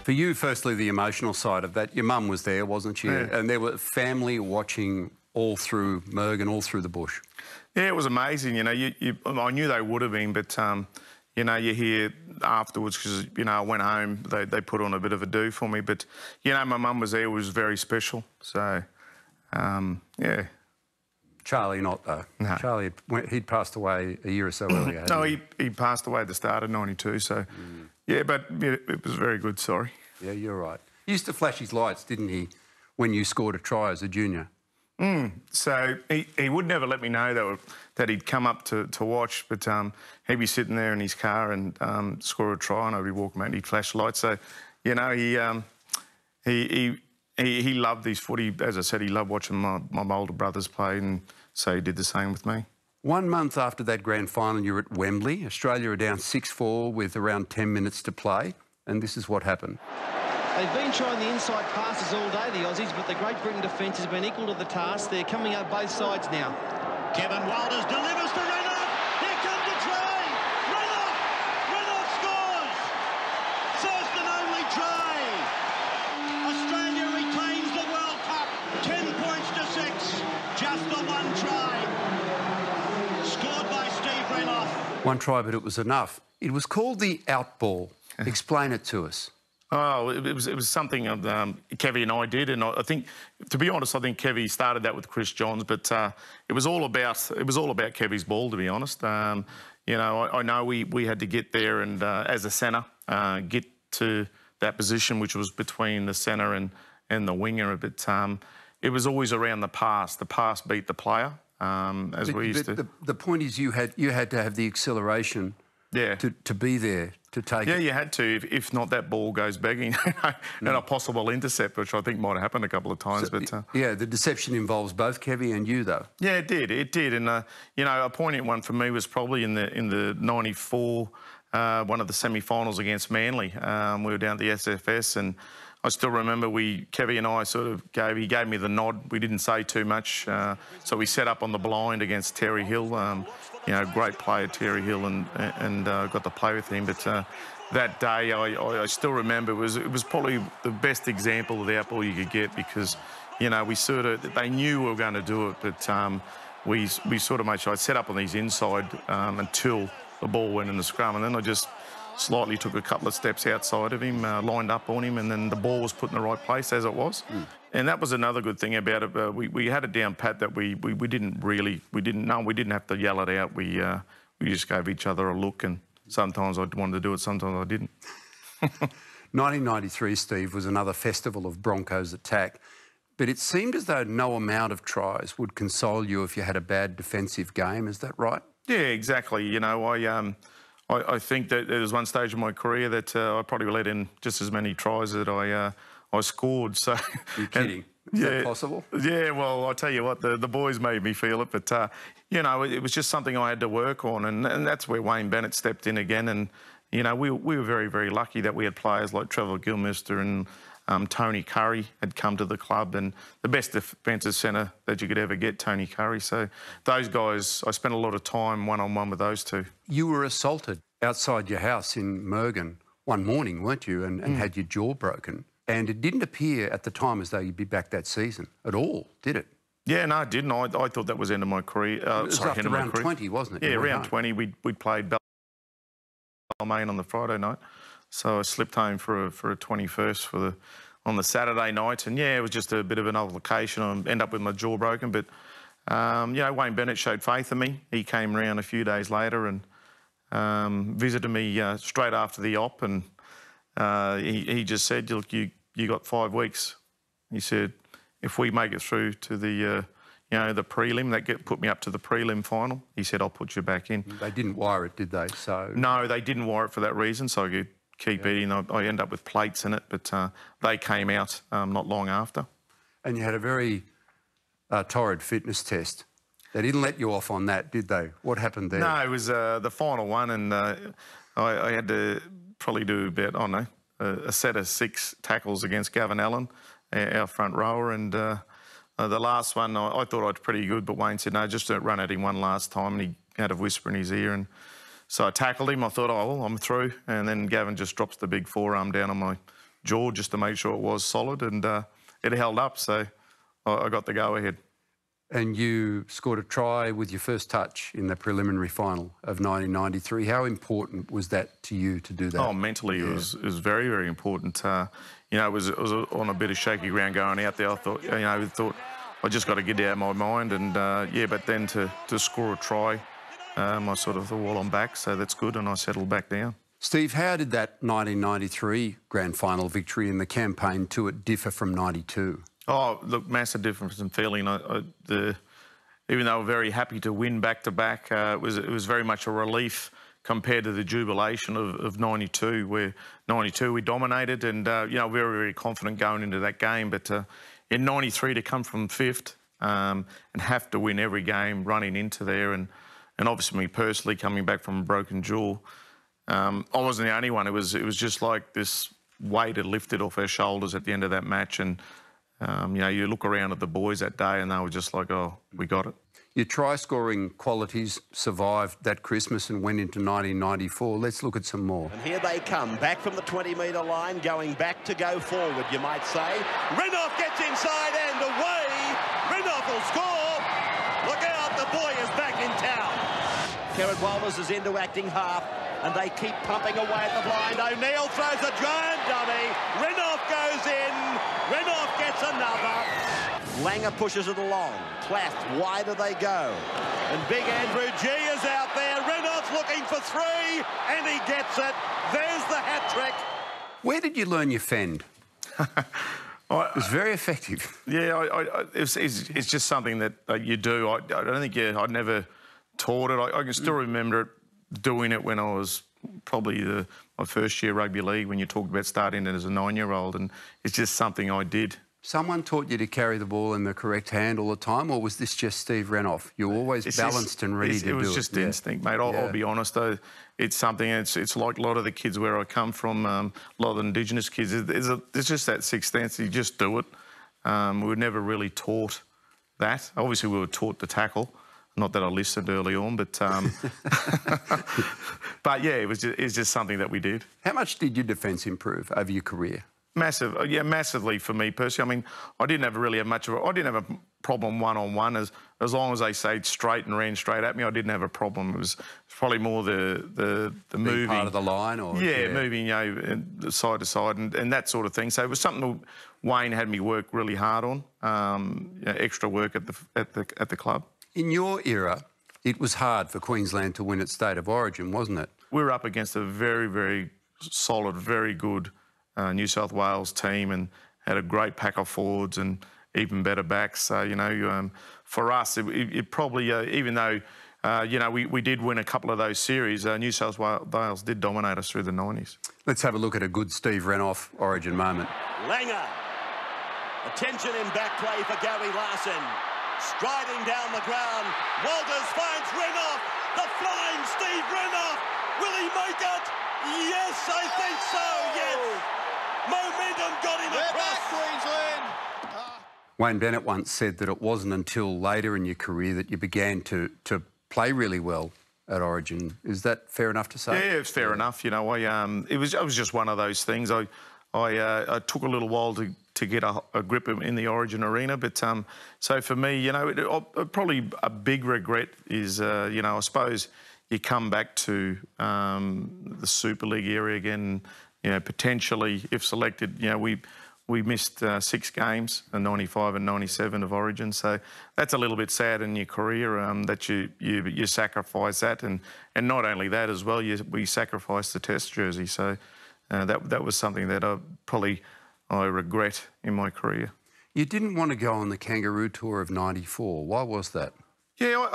For you, firstly, the emotional side of that. Your mum was there, wasn't she? Yeah. And there were family watching all through Mergen, all through the bush. Yeah, it was amazing. You know, I knew they would have been, but you know, you hear afterwards because I went home. They put on a bit of a do for me, but my mum was there. It was very special. So, yeah. Charlie not, though. No. Charlie, he'd passed away a year or so earlier. No, he passed away at the start of '92, so... Yeah, but it was very good, sorry. Yeah, you're right. He used to flash his lights, didn't he, when you scored a try as a junior? So he would never let me know that he'd come up to watch, but he'd be sitting there in his car and score a try, and I'd be walking out and he'd flash lights. So, he loved his footy. As I said, he loved watching my older brothers play, and so he did the same with me. 1 month after that grand final, you're at Wembley. Australia are down 6-4 with around 10 minutes to play, and this is what happened. They've been trying the inside passes all day, the Aussies, but the Great Britain defence has been equal to the task. They're coming up both sides now. Kevin Walters delivers to Renouf. Here comes a try. Renouf scores. First and only try. Australia retains the World Cup. 10 points to 6. Just the one try. Scored by Steve Renouf. One try, but it was enough. It was called the outball. Explain it to us. Oh, it was something Kevy and I did, and I think, to be honest, I think Kevy started that with Chris Johns, but it was all about Kevy's ball, to be honest. I know we had to get there and as a centre get to that position, which was between the centre and the winger. But it was always around the pass. The pass beat the player, we used to. The point is, you had to have the acceleration. Yeah. To be there, to take it. Yeah, you had to. If not, that ball goes begging. And a possible intercept, which I think might have happened a couple of times. So, yeah, the deception involves both Kevy and you, though. Yeah, it did. It did. And, a poignant one for me was probably in the '94, one of the semi-finals against Manly. We were down at the SFS, and I still remember Kevy and I he gave me the nod. We didn't say too much. So we set up on the blind against Terry Hill. Great player, Terry Hill, and got to play with him. But that day, I still remember, it was probably the best example of the outball you could get, because, they knew we were going to do it, but we sort of made sure I set up on these inside until the ball went in the scrum, and then I just slightly took a couple of steps outside of him, lined up on him, and then the ball was put in the right place as it was. And that was another good thing about it. We had it down pat that we didn't have to yell it out. We just gave each other a look, and sometimes I wanted to do it, sometimes I didn't. 1993, Steve, was another festival of Broncos attack, but it seemed as though no amount of tries would console you if you had a bad defensive game. Is that right? Yeah, exactly. I think that there was one stage in my career that I probably let in just as many tries that I scored. So, you're kidding? Is that possible? Yeah, well, I'll tell you what, the boys made me feel it, but, it was just something I had to work on, and that's where Wayne Bennett stepped in again, and, we were very, very lucky that we had players like Trevor Gilmister and Tony Curry had come to the club, and the best defensive centre that you could ever get, Tony Curry. So those guys, I spent a lot of time one-on-one with those two. You were assaulted outside your house in Mergen one morning, weren't you, and had your jaw broken. And it didn't appear at the time as though you'd be back that season at all, did it? Yeah, no, it didn't. I thought that was the end of my career. It was after round 20, wasn't it? Yeah, round 20. We played Balmain on the Friday night. So I slipped home for a 21st on the Saturday night. And, yeah, it was just a bit of an altercation. I ended up with my jaw broken. But, Wayne Bennett showed faith in me. He came around a few days later and visited me straight after the op. And he just said, look, you got 5 weeks. He said, if we make it through to the prelim, that put me up to the prelim final. He said, I'll put you back in. They didn't wire it, did they? No, they didn't wire it for that reason, so I could keep eating. I ended up with plates in it, but they came out not long after. And you had a very torrid fitness test. They didn't let you off on that, did they? What happened there? No, it was the final one, and I had to probably do about, I don't know, a set of 6 tackles against Gavin Allen, our front rower, and the last one, I thought I was pretty good, but Wayne said, no, just don't run at him one last time, and he had a whisper in his ear, and so I tackled him. I thought, oh, well, I'm through, and then Gavin just drops the big forearm down on my jaw just to make sure it was solid, and it held up, so I got the go-ahead. And you scored a try with your first touch in the preliminary final of 1993. How important was that to you to do that? Oh, mentally, it was very, very important. You know, it was on a bit of shaky ground going out there. I thought, I just got to get it out of my mind, and yeah, but then to score a try, I sort of thought, well, I'm back, so that's good, and I settled back down. Steve, how did that 1993 grand final victory in the campaign to it differ from 92? Oh, look, massive difference in feeling. Even though we're very happy to win back-to-back, it was very much a relief compared to the jubilation of 92, where 92 we dominated and, very, very confident going into that game. But in 93 to come from fifth and have to win every game running into there, and obviously me personally coming back from a broken jaw, I wasn't the only one. It was just like this weight had lifted off our shoulders at the end of that match, and you look around at the boys that day and they were just like, oh, we got it. Your try-scoring qualities survived that Christmas and went into 1994. Let's look at some more. And here they come, back from the 20-metre line, going back to go forward, you might say. Renouf gets inside and away. Renouf will score. Look out, the boy is back in town. Kerrod Walters is into acting half, and they keep pumping away at the blind. O'Neill throws a giant dummy. Renouf goes in. Renouf gets another. Langer pushes it along. Plath, wide do they go? And big Andrew G is out there. Renouf's looking for three, and he gets it. There's the hat-trick. Where did you learn your fend? It was very effective. Yeah, it's just something that you do. I don't think I'd never taught it. I can still remember it, doing it when I was probably my first year rugby league, when you talked about starting it as a 9-year-old, and it's just something I did. Someone taught you to carry the ball in the correct hand all the time, or was this just Steve Renouf? You were always balanced and ready to do it. It was just instinct, mate. I'll be honest, though. It's something, it's like a lot of the kids where I come from, a lot of the Indigenous kids, there's just that sixth sense. You just do it. We were never really taught that. Obviously, we were taught to tackle. Not that I listened early on, but but yeah, it's just something that we did. How much did your defence improve over your career? Massive, yeah, massively for me personally. I mean, I didn't really have much of I didn't have a problem one-on-one as long as they stayed straight and ran straight at me. I didn't have a problem. It was probably more the moving part of the line, or moving, side to side and that sort of thing. So it was something that Wayne had me work really hard on, extra work at the club. In your era, it was hard for Queensland to win its State of Origin, wasn't it? We were up against a very, very solid, very good New South Wales team, and had a great pack of forwards and even better backs. So, for us, it probably, even though, we did win a couple of those series, New South Wales did dominate us through the 90s. Let's have a look at a good Steve Renouf Origin moment. Langer. Attention in back play for Gary Larson. Striding down the ground. Walters finds Renouf. The flying Steve Renouf. Will he make it? Yes, I think so, yes. Momentum got him across. Queensland. Wayne Bennett once said that it wasn't until later in your career that you began to play really well at Origin. Is that fair enough to say? Yeah, it's fair enough. It was just one of those things. I took a little while to get a grip in the Origin arena, but so for me, probably a big regret is, I suppose you come back to the Super League area again. Potentially, if selected, we missed 6 games in 95 and 97 of Origin, so that's a little bit sad in your career, that you sacrifice that, and not only that as well, we sacrificed the Test jersey. So that was something that I regret in my career. You didn't want to go on the Kangaroo Tour of '94. Why was that? Yeah,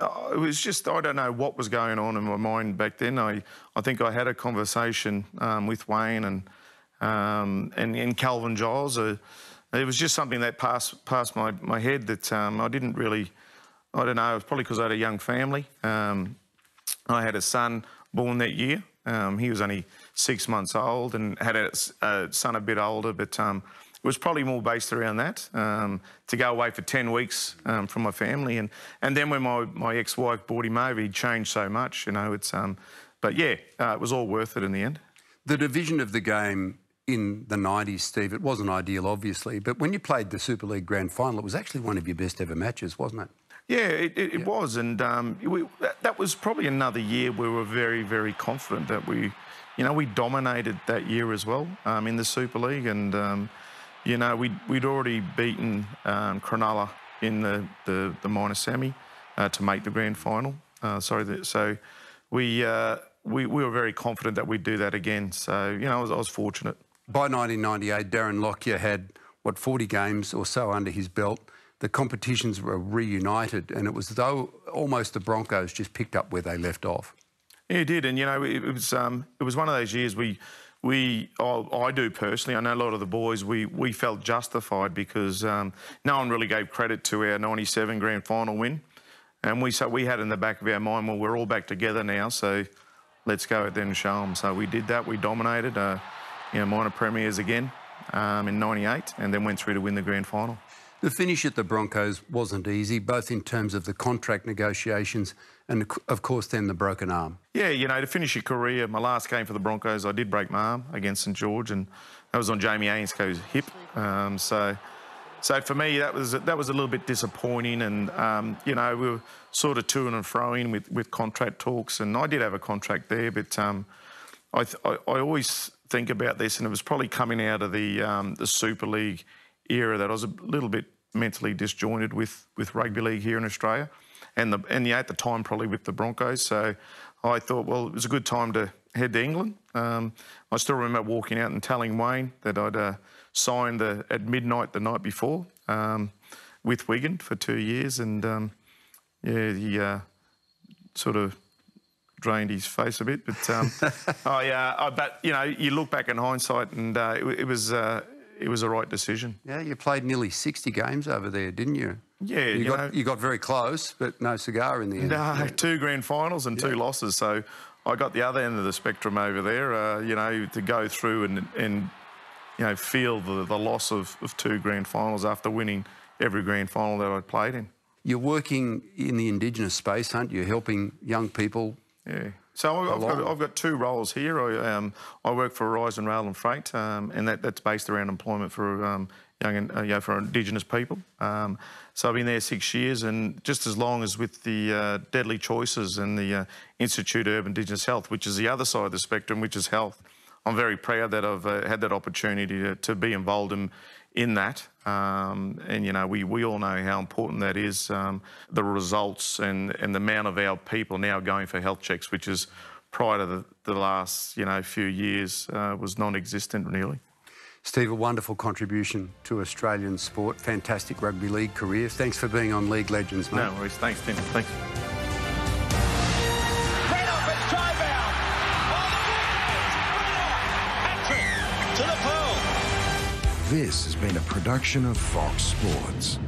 it was just, I don't know what was going on in my mind back then. I think I had a conversation with Wayne and Calvin Giles. It was just something that passed my head that I didn't really, I don't know, it was probably because I had a young family. I had a son born that year. He was only 6 months old, and had a son a bit older, but it was probably more based around that, to go away for 10 weeks from my family. And then when my ex-wife brought him over, he changed so much, but yeah, it was all worth it in the end. The division of the game in the 90s, Steve, it wasn't ideal, obviously, but when you played the Super League Grand Final, it was actually one of your best ever matches, wasn't it? Yeah, it was, and that was probably another year where we were very, very confident that we dominated that year as well in the Super League, and we'd already beaten Cronulla in the minor semi to make the grand final. So we were very confident that we'd do that again. So I was fortunate. By 1998, Darren Lockyer had 40 games or so under his belt. The competitions were reunited, and it was as though almost the Broncos just picked up where they left off. Yeah, it did, and it was one of those years I do personally. I know a lot of the boys. We felt justified because no one really gave credit to our '97 grand final win, and we had in the back of our mind, well, we're all back together now, so let's go out there and show them. So we did that. We dominated, minor premiers again in '98, and then went through to win the grand final. The finish at the Broncos wasn't easy, both in terms of the contract negotiations and, of course, then the broken arm. Yeah, to finish your career, my last game for the Broncos, I did break my arm against St George, and that was on Jamie Ainscoe's hip. So for me, that was a little bit disappointing, and we were sort of to and froing with contract talks, and I did have a contract there, but I always think about this, and it was probably coming out of the Super League era that I was a little bit mentally disjointed with rugby league here in Australia, and at the time probably with the Broncos. So I thought, well, it was a good time to head to England. I still remember walking out and telling Wayne that I'd signed at midnight the night before with Wigan for 2 years, and he sort of drained his face a bit. But but you look back in hindsight, and it was a right decision. Yeah, you played nearly 60 games over there, didn't you? Yeah. You got very close, but no cigar in the end. No, 2 grand finals and 2 losses. So I got the other end of the spectrum over there, to go through and feel the loss of 2 grand finals after winning every grand final that I played in. You're working in the Indigenous space, aren't you, helping young people? Yeah. So I've got 2 roles here. I work for Horizon Rail and Freight, and that's based around employment for for Indigenous people. So I've been there 6 years, and just as long as with the Deadly Choices and the Institute of Urban Indigenous Health, which is the other side of the spectrum, which is health. I'm very proud that I've had that opportunity to be involved in that. And we all know how important that is. The results and the amount of our people now going for health checks, which is prior to the last few years was non-existent really. Steve, a wonderful contribution to Australian sport. Fantastic rugby league career. Thanks for being on League Legends, mate. No worries. Thanks, Tim. Thanks. Renouf is time-bound. Hat-trick to the pool. This has been a production of Fox Sports.